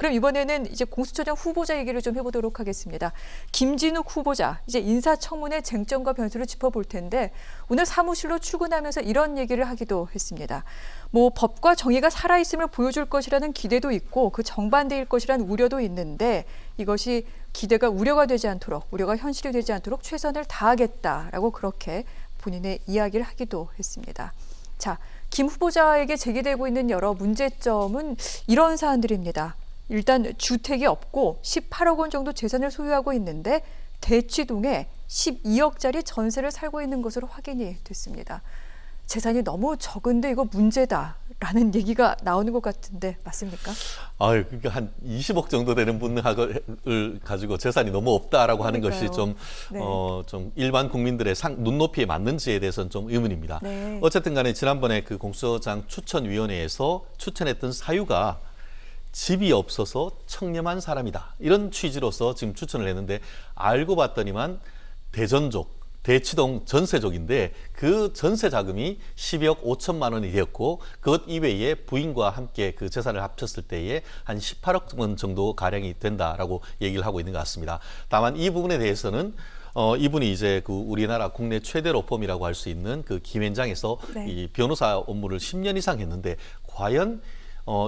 그럼 이번에는 이제 공수처장 후보자 얘기를 좀 해보도록 하겠습니다. 김진욱 후보자, 이제 인사청문회 쟁점과 변수를 짚어볼 텐데 오늘 사무실로 출근하면서 이런 얘기를 하기도 했습니다. 뭐 법과 정의가 살아있음을 보여줄 것이라는 기대도 있고 그 정반대일 것이라는 우려도 있는데 이것이 기대가 우려가 되지 않도록, 우려가 현실이 되지 않도록 최선을 다하겠다라고 그렇게 본인의 이야기를 하기도 했습니다. 자, 김 후보자에게 제기되고 있는 여러 문제점은 이런 사안들입니다. 일단 주택이 없고 18억 원 정도 재산을 소유하고 있는데 대치동에 12억짜리 전세를 살고 있는 것으로 확인이 됐습니다. 재산이 너무 적은데 이거 문제다라는 얘기가 나오는 것 같은데 맞습니까? 그러니까 한 20억 정도 되는 분을 가지고 재산이 너무 없다라고 하는 것이 좀, 네. 좀 일반 국민들의 눈높이에 맞는지에 대해서는 좀 의문입니다. 네. 어쨌든 간에 지난번에 그 공수처장 추천위원회에서 추천했던 사유가 집이 없어서 청렴한 사람이다. 이런 취지로서 지금 추천을 했는데 알고 봤더니만 대치동 전세족인데 그 전세 자금이 12억 5천만 원이 되었고 그것 이외에 부인과 함께 그 재산을 합쳤을 때에 한 18억 원 정도 가량이 된다라고 얘기를 하고 있는 것 같습니다. 다만 이 부분에 대해서는 이분이 이제 그 우리나라 국내 최대 로펌이라고 할 수 있는 그 김앤장에서 네. 이 변호사 업무를 10년 이상 했는데 과연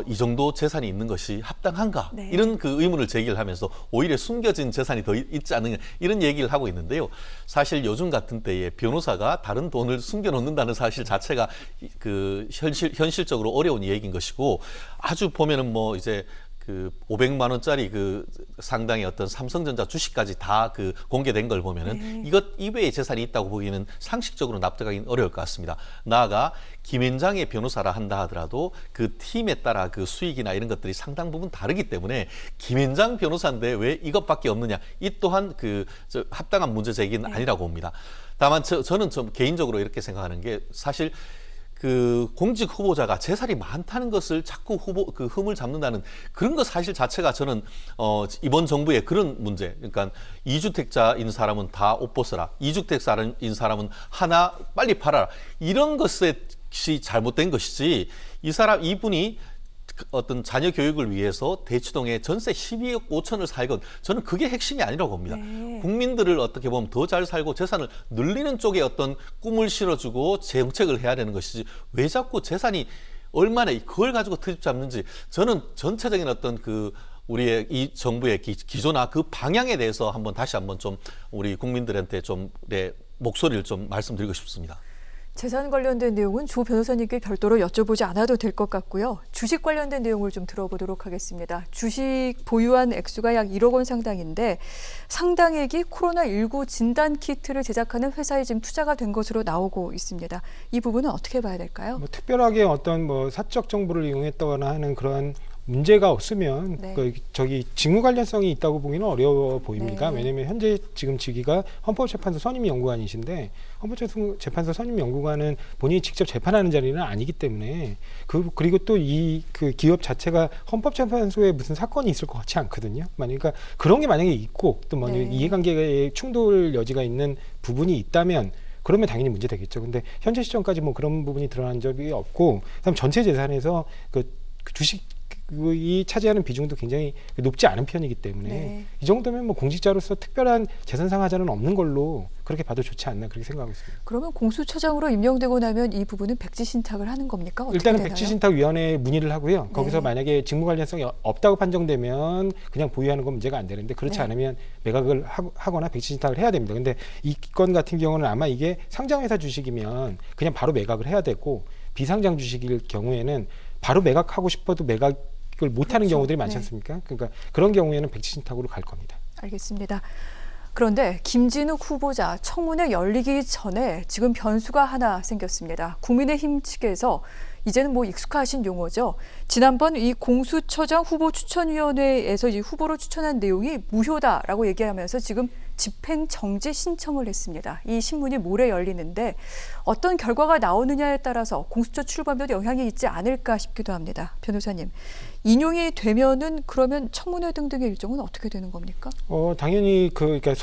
이 정도 재산이 있는 것이 합당한가? 네. 이런 그 의문을 제기를 하면서 오히려 숨겨진 재산이 더 있지 않느냐 이런 얘기를 하고 있는데요. 사실 요즘 같은 때에 변호사가 다른 돈을 숨겨놓는다는 사실 자체가 그 현실적으로 어려운 얘기인 것이고 아주 보면은 뭐 이제 그 500만 원짜리 그 상당의 어떤 삼성전자 주식까지 다 그 공개된 걸 보면은 이것 이외의 재산이 있다고 보기에는 상식적으로 납득하기는 어려울 것 같습니다. 나아가 김앤장의 변호사라 한다 하더라도 그 팀에 따라 그 수익이나 이런 것들이 상당 부분 다르기 때문에 김앤장 변호사인데 왜 이것밖에 없느냐 이 또한 그 합당한 문제 제기는 아니라고 봅니다. 다만 저는 좀 개인적으로 이렇게 생각하는 게 사실 그 공직 후보자가 재산이 많다는 것을 자꾸 그 흠을 잡는다는 그런 것 사실 자체가 저는 이번 정부의 그런 문제, 그러니까 2주택자인 사람은 다 옷 벗어라, 2주택자인 사람은 하나 빨리 팔아라 이런 것이 잘못된 것이지 이분이 어떤 자녀 교육을 위해서 대치동에 전세 12억 5천을 살건 저는 그게 핵심이 아니라고 봅니다. 네. 국민들을 어떻게 보면 더 잘 살고 재산을 늘리는 쪽에 어떤 꿈을 실어주고 정책을 해야 되는 것이지 왜 자꾸 재산이 얼마나 그걸 가지고 트집 잡는지 저는 전체적인 어떤 그 우리의 이 정부의 기조나 그 방향에 대해서 다시 한번 좀 우리 국민들한테 좀 목소리를 좀 말씀드리고 싶습니다. 재산 관련된 내용은 조 변호사님께 별도로 여쭤보지 않아도 될 것 같고요. 주식 관련된 내용을 좀 들어보도록 하겠습니다. 주식 보유한 액수가 약 1억 원 상당인데 상당액이 코로나19 진단 키트를 제작하는 회사에 지금 투자가 된 것으로 나오고 있습니다. 이 부분은 어떻게 봐야 될까요? 뭐 특별하게 어떤 뭐 사적 정보를 이용했다거나 하는 그런 문제가 없으면 네. 저기 직무 관련성이 있다고 보기는 어려워 보입니다. 네. 왜냐하면 현재 지금 직위가 헌법재판소 선임연구관이신데 헌법재판소 선임연구관은 본인이 직접 재판하는 자리는 아니기 때문에 그리고 또 그 기업 자체가 헌법재판소에 무슨 사건이 있을 것 같지 않거든요. 그러니까 그런 게 만약에 있고 또 뭐 네. 이해관계의 충돌 여지가 있는 부분이 있다면 그러면 당연히 문제 되겠죠. 근데 현재 시점까지 뭐 그런 부분이 드러난 적이 없고, 그다음 전체 재산에서 그 주식이 차지하는 비중도 굉장히 높지 않은 편이기 때문에 네. 이 정도면 뭐 공직자로서 특별한 재산 상하자는 없는 걸로 그렇게 봐도 좋지 않나 그렇게 생각하고 있습니다. 그러면 공수처장으로 임명되고 나면 이 부분은 백지신탁을 하는 겁니까? 어떻게 일단은 되나요? 백지신탁위원회에 문의를 하고요. 거기서 네. 만약에 직무 관련성이 없다고 판정되면 그냥 보유하는 건 문제가 안 되는데 그렇지 네. 않으면 매각을 하거나 백지신탁을 해야 됩니다. 근데 이 건 같은 경우는 아마 이게 상장회사 주식이면 그냥 바로 매각을 해야 되고 비상장 주식일 경우에는 바로 매각하고 싶어도 매각을 못하는 그렇죠. 경우들이 많지 네. 않습니까? 그러니까 그런 경우에는 백지신탁으로 갈 겁니다. 알겠습니다. 그런데 김진욱 후보자 청문회 열리기 전에 지금 변수가 하나 생겼습니다. 국민의힘 측에서 이제는 뭐 익숙하신 용어죠. 지난번 이 공수처장 후보 추천위원회에서 이 후보로 추천한 내용이 무효다라고 얘기하면서 지금 집행정지 신청을 했습니다. 이 신문이 모레 열리는데 어떤 결과가 나오느냐에 따라서 공수처 출범에도 영향이 있지 않을까 싶기도 합니다. 변호사님, 인용이 되면은 그러면 청문회 등등의 일정은 어떻게 되는 겁니까? 당연히 그러니까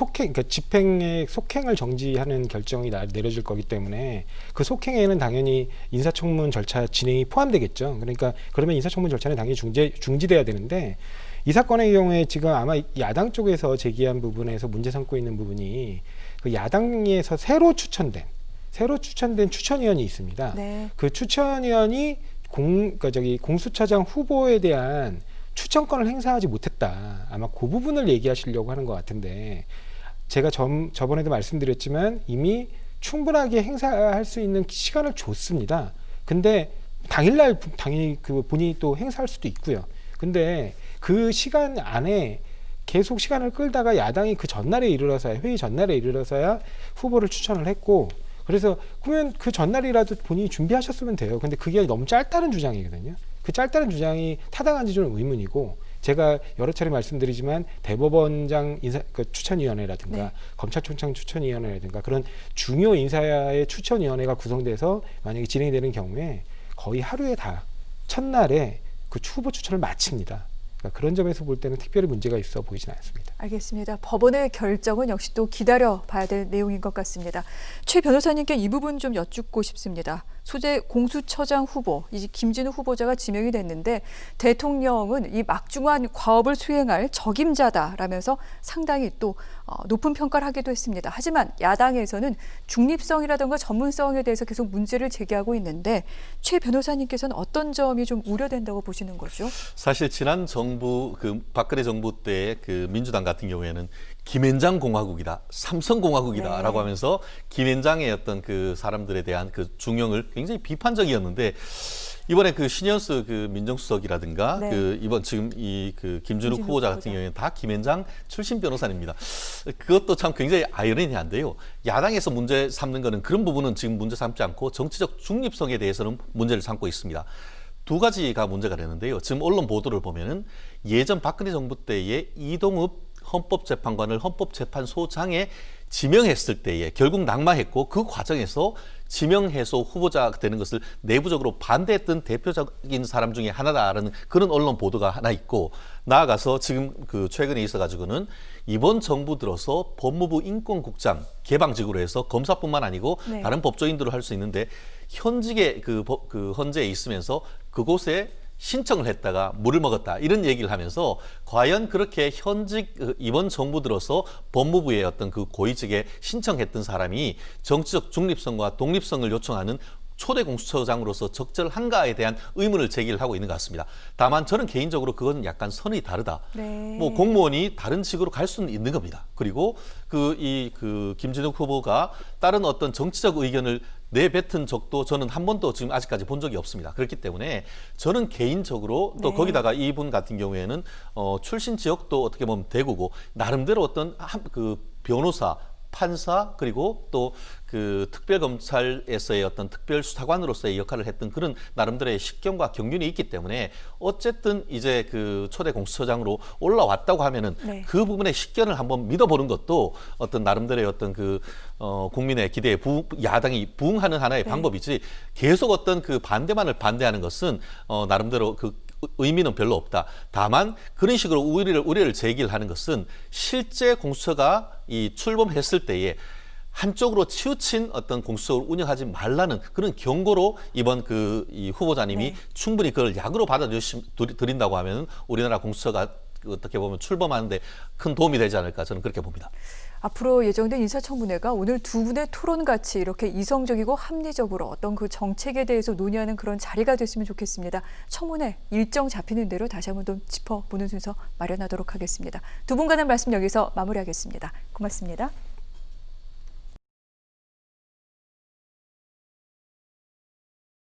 집행의 속행을 정지하는 결정이 내려질 거기 때문에 그 속행에는 당연히 인사청문 절차 진행이 포함되겠죠. 그러니까 그러면 인사청문 절차는 당연히 중지돼야 되는데 이 사건의 경우에 지금 아마 야당 쪽에서 제기한 부분에서 문제 삼고 있는 부분이 그 야당에서 새로 추천된 추천위원이 있습니다. 네. 그 추천위원이 공수처장 후보에 대한 추천권을 행사하지 못했다. 아마 그 부분을 얘기하시려고 하는 것 같은데 제가 저번에도 말씀드렸지만 이미 충분하게 행사할 수 있는 시간을 줬습니다. 근데 당일날 당연히 그 본인이 또 행사할 수도 있고요. 근데 그 시간 안에 계속 시간을 끌다가 야당이 그 전날에 이르러서야 회의 전날에 이르러서야 후보를 추천을 했고 그래서 그러면 그 전날이라도 본인이 준비하셨으면 돼요. 근데 그게 너무 짧다는 주장이거든요. 그 짧다는 주장이 타당한지 좀 의문이고 제가 여러 차례 말씀드리지만 대법원장 추천위원회라든가 네. 검찰총장 추천위원회라든가 그런 중요 인사의 추천위원회가 구성돼서 만약에 진행되는 경우에 거의 하루에 다 첫날에 그 후보 추천을 마칩니다. 그러니까 그런 점에서 볼 때는 특별히 문제가 있어 보이지는 않습니다. 알겠습니다. 법원의 결정은 역시 또 기다려 봐야 될 내용인 것 같습니다. 최 변호사님께 이 부분 좀 여쭙고 싶습니다. 소재 공수처장 후보, 이 김진우 후보자가 지명이 됐는데 대통령은 이 막중한 과업을 수행할 적임자다라면서 상당히 또 높은 평가를 하기도 했습니다. 하지만 야당에서는 중립성이라든가 전문성에 대해서 계속 문제를 제기하고 있는데 최 변호사님께서는 어떤 점이 좀 우려된다고 보시는 거죠? 사실 지난 정부 박근혜 정부 때 그 민주당 같은 경우에는 김앤장 공화국이다, 삼성 공화국이다라고 하면서 김앤장의 어떤 그 사람들에 대한 그 중용을 굉장히 비판적이었는데 이번에 그 신현수 그 민정수석이라든가 네. 그 이번 지금 이 그 김준욱 후보자 같은 경우에는 다 김앤장 출신 변호사입니다. 그것도 참 굉장히 아이러니한데요. 야당에서 문제 삼는 거는 그런 부분은 지금 문제 삼지 않고 정치적 중립성에 대해서는 문제를 삼고 있습니다. 두 가지가 문제가 되는데요. 지금 언론 보도를 보면은 예전 박근혜 정부 때에 이동읍 헌법재판관을 헌법재판소장에 지명했을 때에 결국 낙마했고 그 과정에서 지명해서 후보자가 되는 것을 내부적으로 반대했던 대표적인 사람 중에 하나다라는 그런 언론 보도가 하나 있고 나아가서 지금 그 최근에 있어가지고는 이번 정부 들어서 법무부 인권국장 개방직으로 해서 검사뿐만 아니고 네. 다른 법조인들을 할 수 있는데 현직에 그 헌재에 있으면서 그곳에 신청을 했다가 물을 먹었다 이런 얘기를 하면서 과연 그렇게 현직 이번 정부 들어서 법무부의 어떤 그 고위직에 신청했던 사람이 정치적 중립성과 독립성을 요청하는 초대 공수처장으로서 적절한가에 대한 의문을 제기를 하고 있는 것 같습니다. 다만 저는 개인적으로 그건 약간 선이 다르다. 네. 뭐 공무원이 다른 직으로 갈 수는 있는 겁니다. 그리고 김진욱 후보가 다른 어떤 정치적 의견을 내뱉은 적도 저는 한 번도 지금 아직까지 본 적이 없습니다. 그렇기 때문에 저는 개인적으로 또 네. 거기다가 이분 같은 경우에는 출신 지역도 어떻게 보면 대구고 나름대로 어떤 그 변호사 판사 그리고 또 그 특별검찰에서의 어떤 특별수사관으로서의 역할을 했던 그런 나름대로의 식견과 경륜이 있기 때문에 어쨌든 이제 그 초대 공수처장으로 올라왔다고 하면은 네. 그 부분의 식견을 한번 믿어보는 것도 어떤 나름대로의 어떤 국민의 기대에 야당이 부응하는 하나의 네. 방법이지 계속 어떤 그 반대만을 반대하는 것은 나름대로 의미는 별로 없다. 다만 그런 식으로 우려를 제기를 하는 것은 실제 공수처가 출범했을 때에 한쪽으로 치우친 어떤 공수처를 운영하지 말라는 그런 경고로 이번 이 후보자님이 네. 충분히 그걸 약으로 받아들인다고 하면 우리나라 공수처가 어떻게 보면 출범하는데 큰 도움이 되지 않을까 저는 그렇게 봅니다. 앞으로 예정된 인사청문회가 오늘 두 분의 토론같이 이렇게 이성적이고 합리적으로 어떤 그 정책에 대해서 논의하는 그런 자리가 됐으면 좋겠습니다. 청문회 일정 잡히는 대로 다시 한번 좀 짚어보는 순서 마련하도록 하겠습니다. 두 분 간의 말씀 여기서 마무리하겠습니다. 고맙습니다.